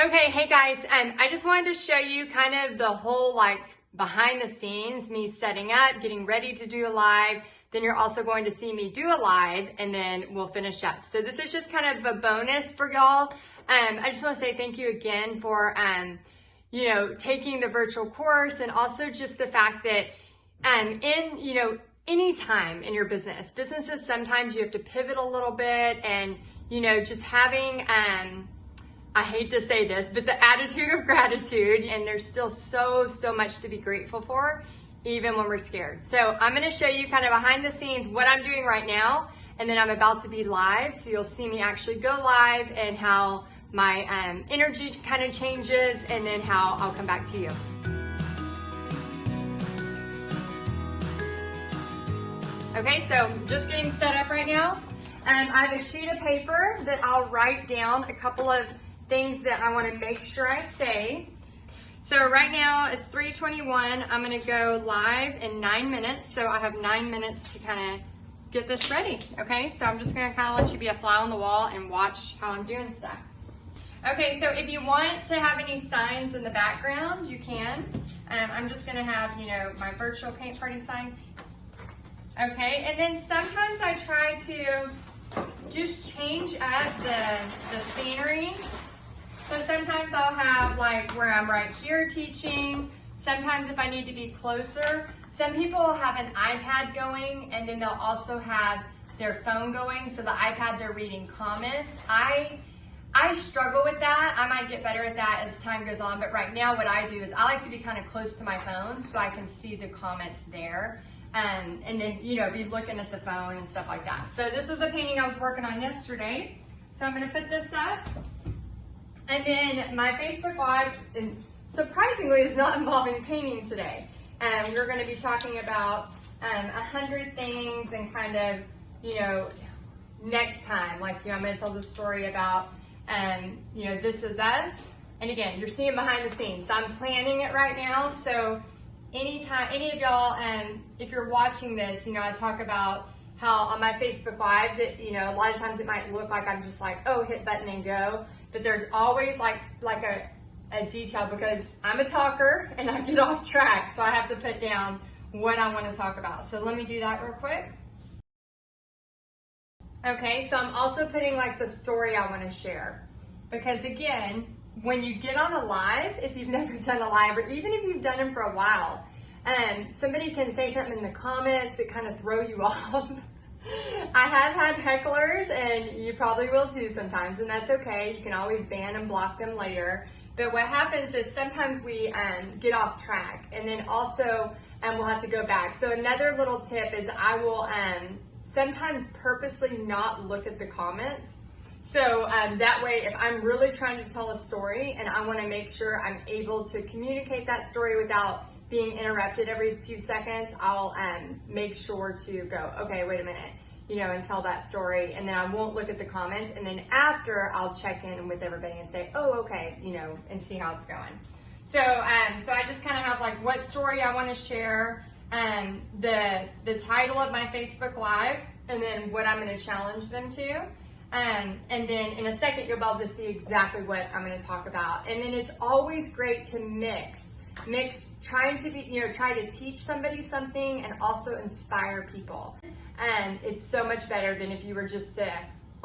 Okay, hey guys, I just wanted to show you kind of the whole like behind the scenes, me setting up, getting ready to do a live. Then you're also going to see me do a live and then we'll finish up. So this is just kind of a bonus for y'all. I just want to say thank you again for, taking the virtual course, and also just the fact that any time in your businesses, sometimes you have to pivot a little bit, and, just having, I hate to say this, but the attitude of gratitude, and there's still so much to be grateful for, even when we're scared. So I'm going to show you kind of behind the scenes what I'm doing right now, and then I'm about to be live, so you'll see me actually go live and how my energy kind of changes, and then how I'll come back to you. Okay, so just getting set up right now. I have a sheet of paper that I'll write down a couple of things that I want to make sure I say. So right now it's 3:21. I'm going to go live in 9 minutes. So I have 9 minutes to kind of get this ready. Okay, so I'm just going to kind of let you be a fly on the wall and watch how I'm doing stuff. Okay, so if you want to have any signs in the background, you can. I'm just going to have, my virtual paint party sign. Okay, and then sometimes I try to just change up the scenery. So sometimes I'll have like where I'm right here teaching. Sometimes if I need to be closer, some people will have an iPad going, and then they'll also have their phone going. So the iPad, they're reading comments. I struggle with that. I might get better at that as time goes on, but right now what I do is I like to be kind of close to my phone so I can see the comments there. And then, be looking at the phone and stuff like that. So this was a painting I was working on yesterday. So I'm going to put this up. And then my Facebook Live, and surprisingly, is not involving painting today. We're going to be talking about 100 things, and kind of, next time, like, I'm going to tell the story about, this is us. And again, you're seeing behind the scenes. So I'm planning it right now. So anytime, any of y'all, if you're watching this, I talk about how on my Facebook Lives, a lot of times it might look like I'm just like, oh, hit button and go. But there's always like a detail, because I'm a talker and I get off track. So I have to put down what I want to talk about. So let me do that real quick. Okay, so I'm also putting like the story I want to share. Because again, when you get on a live, if you've never done a live, or even if you've done them for a while, somebody can say something in the comments that kind of throw you off. I have had hecklers, and you probably will too sometimes, and that's okay. You can always ban and block them later. But what happens is sometimes we get off track, and then also we'll have to go back. So another little tip is I will sometimes purposely not look at the comments. So that way, if I'm really trying to tell a story and I want to make sure I'm able to communicate that story without being interrupted every few seconds, I'll make sure to go, okay, wait a minute, and tell that story. And then I won't look at the comments. And then after, I'll check in with everybody and say, oh, okay, and see how it's going. So so I just kind of have like what story I want to share, the title of my Facebook Live, and then what I'm going to challenge them to. And then in a second, you'll be able to see exactly what I'm going to talk about. And then it's always great to mix, trying to be, try to teach somebody something and also inspire people. And it's so much better than if you were just to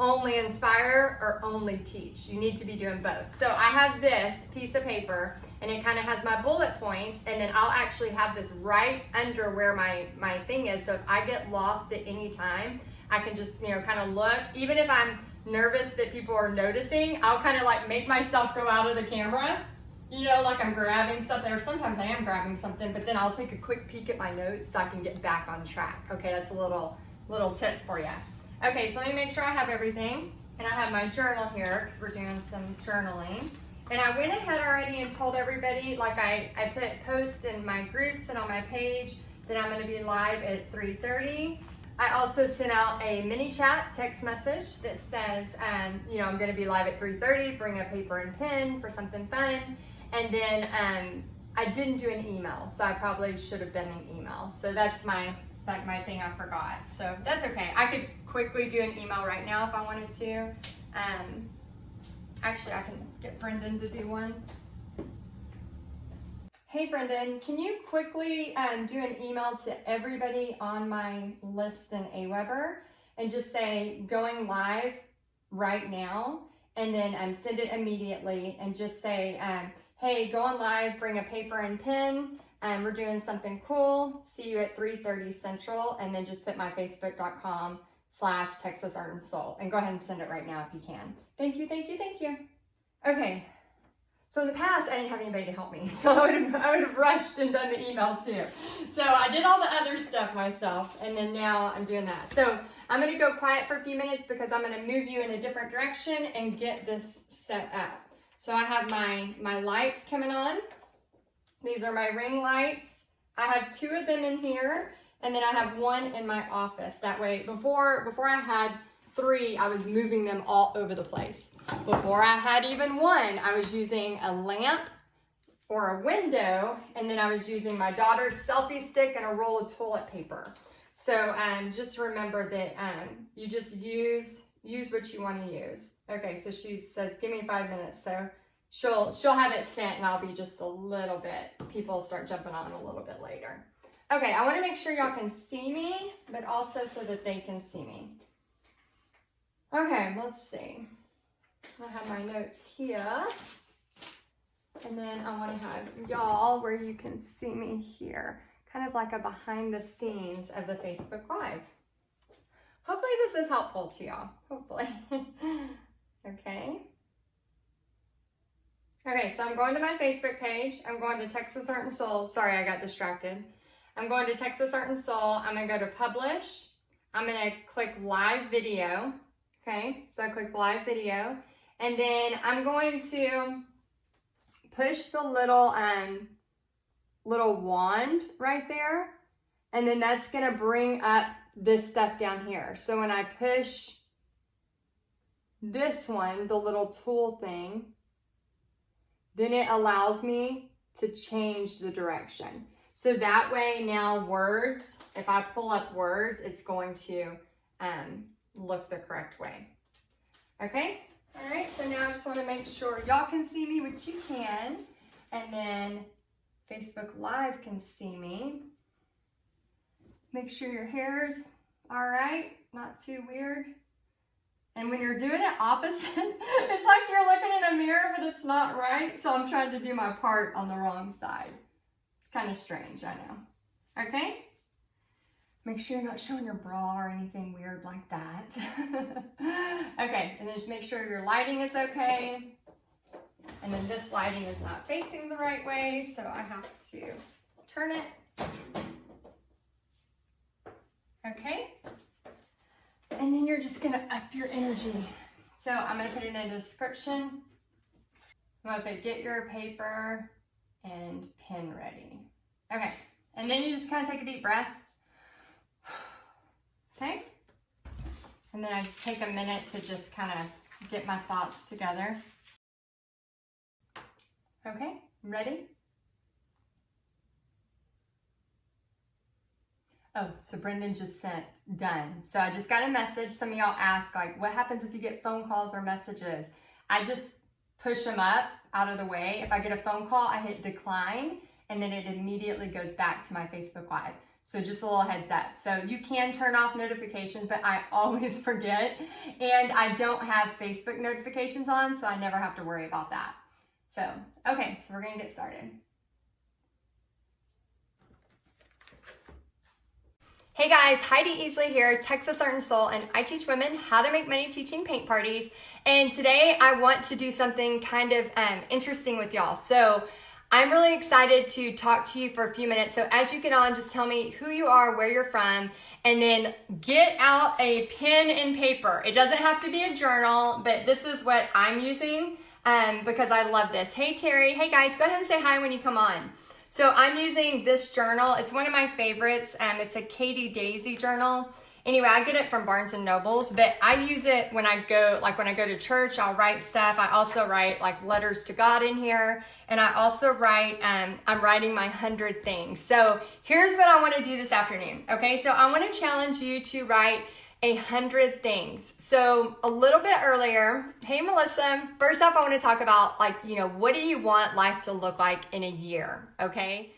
only inspire or only teach. You need to be doing both. So I have this piece of paper, and it kind of has my bullet points, and then I'll actually have this right under where my thing is. So if I get lost at any time, I can just, kind of look. Even if I'm nervous that people are noticing, I'll kind of like make myself go out of the camera, like I'm grabbing something, or sometimes I am grabbing something, but then I'll take a quick peek at my notes so I can get back on track. Okay, that's a little tip for you. Okay, so let me make sure I have everything. And I have my journal here because we're doing some journaling. And I went ahead already and told everybody, like I put posts in my groups and on my page that I'm going to be live at 3:30. I also sent out a mini chat text message that says, I'm going to be live at 3:30. Bring a paper and pen for something fun. And then I didn't do an email, so I probably should have done an email. So that's my thing I forgot. So that's okay. I could quickly do an email right now if I wanted to. Actually, I get Brendan to do one. Hey Brendan, can you quickly do an email to everybody on my list in Aweber and just say going live right now, and then send it immediately and just say, hey, going live, bring a paper and pen, we're doing something cool, see you at 3:30 Central, and then just put my facebook.com/Texas Art and Soul, and go ahead and send it right now if you can. Thank you, thank you, thank you. Okay. So in the past, I didn't have anybody to help me. So I would have rushed and done the email too. So I did all the other stuff myself, and then now I'm doing that. So I'm gonna go quiet for a few minutes because I'm gonna move you in a different direction and get this set up. So I have my lights coming on. These are my ring lights. I have 2 of them in here, and then I have 1 in my office. That way, before I had 3, I was moving them all over the place. Before I had even 1, I was using a lamp or a window, and then I was using my daughter's selfie stick and a roll of toilet paper. So just remember that you just use what you want to use. Okay, so she says, give me 5 minutes. So she'll have it sent, and I'll be just a little bit. People start jumping on a little bit later. Okay, I want to make sure y'all can see me, but also so that they can see me. Okay, let's see. I have my notes here, and then I want to have y'all where you can see me here, kind of like a behind the scenes of the Facebook Live. Hopefully this is helpful to y'all, hopefully. Okay. Okay, so I'm going to my Facebook page. I'm going to Texas Art and Soul. Sorry, I got distracted. I'm going to Texas Art and Soul. I'm going to go to Publish. I'm going to click Live Video. Okay, so I click Live Video. And then I'm going to push the little wand right there. And then that's going to bring up this stuff down here. So when I push this one, the little tool thing, then it allows me to change the direction. So that way now words, if I pull up words, it's going to look the correct way. Okay? All right, so now I just want to make sure y'all can see me, which you can, and then Facebook Live can see me. Make sure your hair's all right, not too weird. And when you're doing it opposite, it's like you're looking in a mirror, but it's not right. So I'm trying to do my part on the wrong side. It's kind of strange, I know. Okay? Make sure you're not showing your bra or anything weird like that. Okay, and then just make sure your lighting is okay. And then this lighting is not facing the right way, so I have to turn it. Okay? And then you're just gonna up your energy. So I'm gonna put in a description. I'm gonna put get your paper and pen ready. Okay, and then you just kind of take a deep breath. Okay, and then I just take a minute to just kind of get my thoughts together. Okay, ready? Oh, so Brendan just sent done. So I just got a message. Some of y'all ask, like, what happens if you get phone calls or messages? I just push them up out of the way. If I get a phone call, I hit decline, and then it immediately goes back to my Facebook Live. So just a little heads up. So you can turn off notifications, but I always forget. And I don't have Facebook notifications on, so I never have to worry about that. So, okay, so we're gonna get started. Hey guys, Heidi Easley here, Texas Art and Soul, and I teach women how to make money teaching paint parties. And today I want to do something kind of interesting with y'all. So I'm really excited to talk to you for a few minutes. So as you get on, just tell me who you are, where you're from, and then get out a pen and paper. It doesn't have to be a journal, but this is what I'm using because I love this. Hey Terry, hey guys, go ahead and say hi when you come on. So I'm using this journal. It's one of my favorites. It's a Katie Daisy journal. Anyway, I get it from Barnes and Nobles, but I use it when I go to church, I'll write stuff. I also write like letters to God in here. And I also write, I'm writing my 100 things. So here's what I want to do this afternoon. Okay, so I want to challenge you to write 100 things. So a little bit earlier, hey Melissa, first off I want to talk about what do you want life to look like in a year, okay?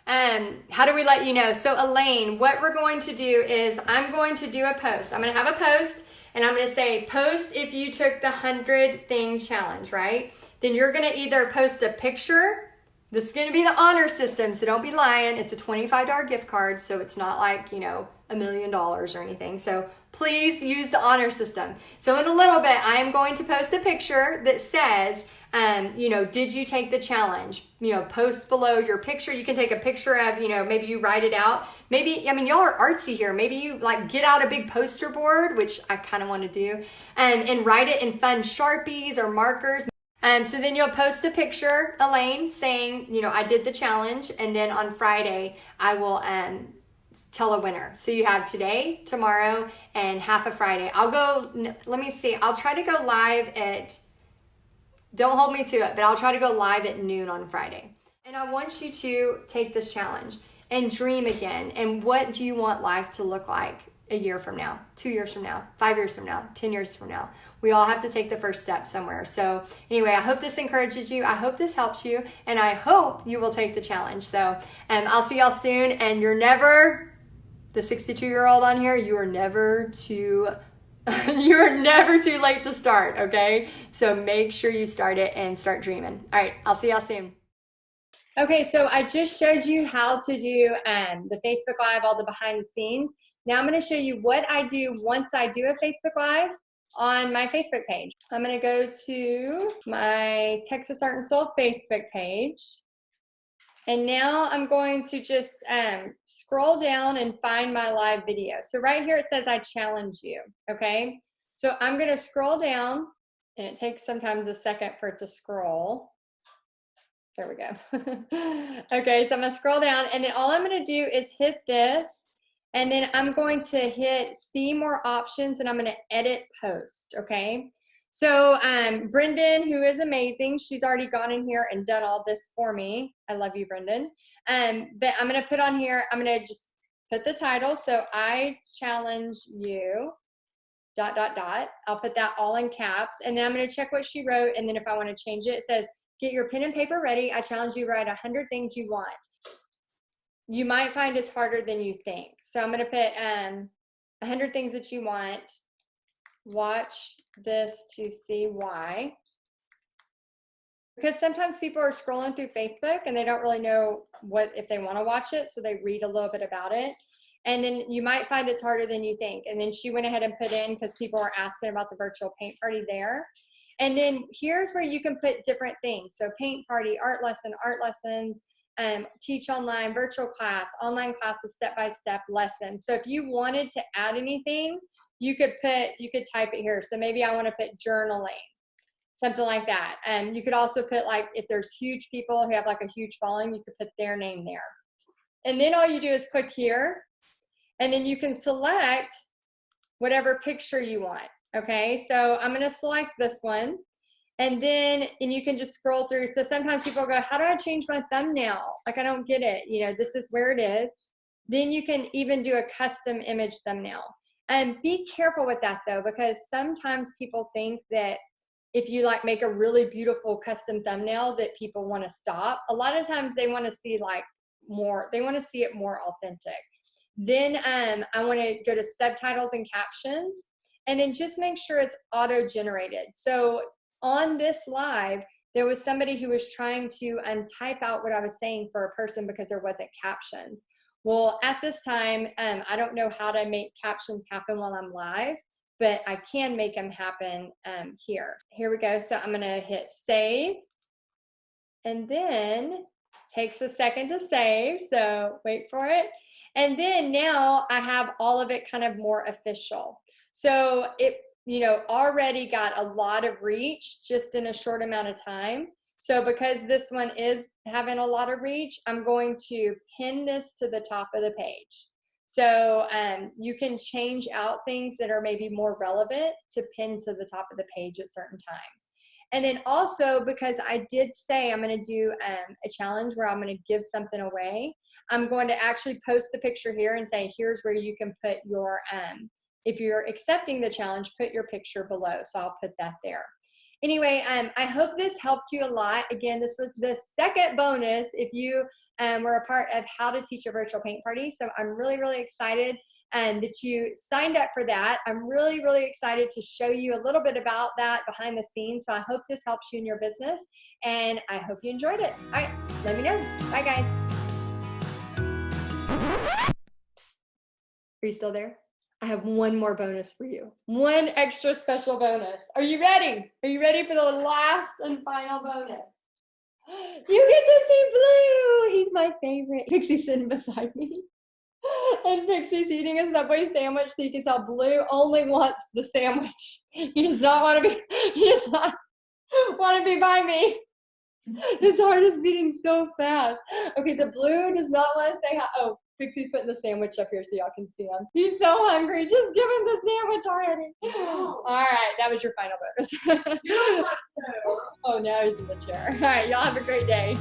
How do we let you know? So Elaine, what we're going to do is I'm going to do a post. I'm going to have a post and I'm going to say post if you took the 100 thing challenge, right? Then you're going to either post a picture. This is going to be the honor system, so don't be lying. It's a $25 gift card, so it's not like, $1 million or anything. So please use the honor system. So in a little bit, I am going to post a picture that says, did you take the challenge? Post below your picture. You can take a picture of, maybe you write it out. Maybe, y'all are artsy here. Maybe you get out a big poster board, which I kind of want to do, and write it in fun Sharpies or markers. So then you'll post a picture, Elaine, saying, I did the challenge. And then on Friday, I will tell a winner. So you have today, tomorrow, and half of Friday. Let me see. I'll try to go live don't hold me to it, but I'll try to go live at noon on Friday. And I want you to take this challenge and dream again. And what do you want life to look like a year from now, 2 years from now, 5 years from now, 10 years from now? We all have to take the first step somewhere. So anyway, I hope this encourages you. I hope this helps you. And I hope you will take the challenge. So I'll see y'all soon. And you're never, the 62-year-old on here, you are never too late to start, okay? So make sure you start it and start dreaming. All right, I'll see y'all soon. Okay, so I just showed you how to do the Facebook Live, all the behind the scenes. Now I'm going to show you what I do once I do a Facebook Live on my Facebook page. I'm going to go to my Texas Art and Soul Facebook page. And now I'm going to just scroll down and find my live video. So right here it says I challenge you, okay? So I'm going to scroll down, and it takes sometimes a second for it to scroll. There we go. Okay, so I'm going to scroll down, and then all I'm going to do is hit this, and then I'm going to hit see more options, and I'm going to edit post, okay? So Brendan, who is amazing, she's already gone in here and done all this for me. I love you, Brendan. But I'm going to put on here, I'm going to just put the title. So I challenge you, ... I'll put that all in caps. And then I'm going to check what she wrote. And then if I want to change it, it says, get your pen and paper ready. I challenge you to write 100 things you want. You might find it's harder than you think. So I'm going to put 100 things that you want. Watch this to see why. Because sometimes people are scrolling through Facebook and they don't really know if they want to watch it, so they read a little bit about it. And then you might find it's harder than you think. And then she went ahead and put in, because people are asking about the virtual paint party there. And then here's where you can put different things. So paint party, art lessons, teach online, virtual class, online classes, step-by-step lessons. So if you wanted to add anything, you could type it here. So maybe I want to put journaling, something like that. And you could also put, if there's huge people who have a huge following, you could put their name there. And then all you do is click here, and then you can select whatever picture you want. Okay, so I'm going to select this one, and you can just scroll through. So sometimes people go, how do I change my thumbnail? I don't get it. This is where it is. Then you can even do a custom image thumbnail. And be careful with that though, because sometimes people think that if you make a really beautiful custom thumbnail that people want to stop. A lot of times they want to see more, they want to see it more authentic. Then I want to go to subtitles and captions, and then just make sure it's auto-generated. So on this live, there was somebody who was trying to type out what I was saying for a person because there wasn't captions. Well, at this time, I don't know how to make captions happen while I'm live, but I can make them happen here. Here we go. So I'm going to hit save, and then takes a second to save. So wait for it. And then now I have all of it kind of more official. So it, already got a lot of reach just in a short amount of time. So because this one is having a lot of reach, I'm going to pin this to the top of the page. So you can change out things that are maybe more relevant to pin to the top of the page at certain times. And then also, because I did say I'm going to do a challenge where I'm going to give something away, I'm going to actually post the picture here and say, here's where you can put your if you're accepting the challenge, put your picture below. So I'll put that there. Anyway, I hope this helped you a lot. Again, this was the second bonus if you were a part of how to teach a virtual paint party. So I'm really, really excited that you signed up for that. I'm really, really excited to show you a little bit about that behind the scenes. So I hope this helps you in your business, and I hope you enjoyed it. All right, let me know. Bye, guys. Psst. Are you still there? I have one more bonus for you. One extra special bonus. Are you ready? Are you ready for the last and final bonus? You get to see Blue. He's my favorite. Pixie's sitting beside me. And Pixie's eating a Subway sandwich, so you can tell Blue only wants the sandwich. He does not want to be, he does not want to be by me. His heart is beating so fast. Okay, so Blue does not want to say hi. Oh, Pixie's putting the sandwich up here so y'all can see him. He's so hungry. Just give him the sandwich already. All right, that was your final bonus. Oh, now he's in the chair. All right, y'all have a great day.